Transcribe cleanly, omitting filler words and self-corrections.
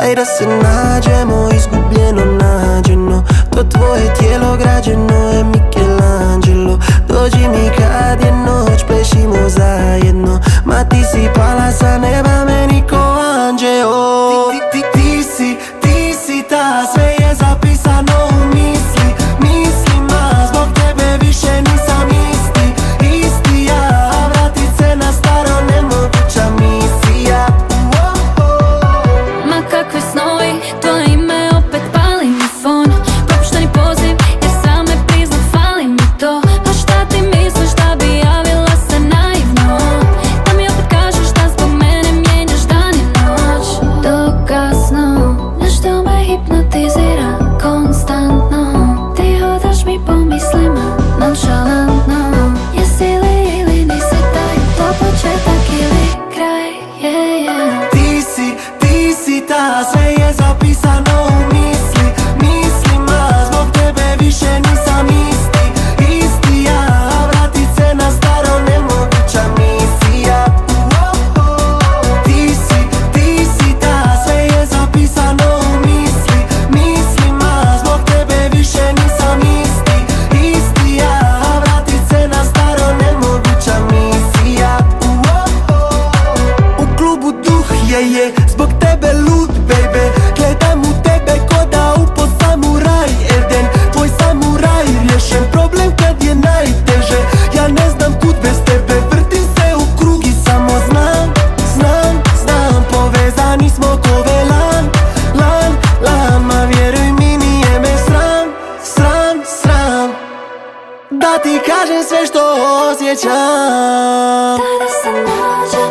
Daj da se nađemo, izgubljeno nađeno. To tvoje tijelo građeno je Michelangelo. Dođi mi kad je noć, plešimo zajedno. Ma ti si pala sa neba meni ko anđeo. Ti si ta, sve je zapisano u mislima. Zbog tebe više nisam isti ja. Vratit se na staro nemoguća misija. Ma kakve snovi, tvoje ime opet pali mi fon. Propušteni poziv, jer sam me priznat, fali mi to. A šta ti misliš da bi javila se naivno? Da mi opet kažeš da zbog mene mijenjaš dan i noć. Dokasno, nešto me hipnotizira konstantno. Ti hodaš mi po mislima, nonšalantno. Jesi li ili nisi taj, to početak ili kraj, yeah. Ti si ta, sve je zapisano u mislima. Zbog tebe više nisam isti ja. Vratit se na staro nemoguća misija. Ti si ta, sve je zapisano u mislima. Zbog tebe više nisam isti ja. Vratit se na staro nemoguća misija. U klubu duh je zbog tebe lud, baby. Gledam u tebe ko da upo samuraj Eden. Tvoj samuraj riješen problem kad je najteže. Ja ne znam kud bez tebe, vrtim se u krug i samo znam. Povezani smo ko velan, ma vjeruj mi nije me sram da ti kažem sve što osjećam. Daj da se nađemo.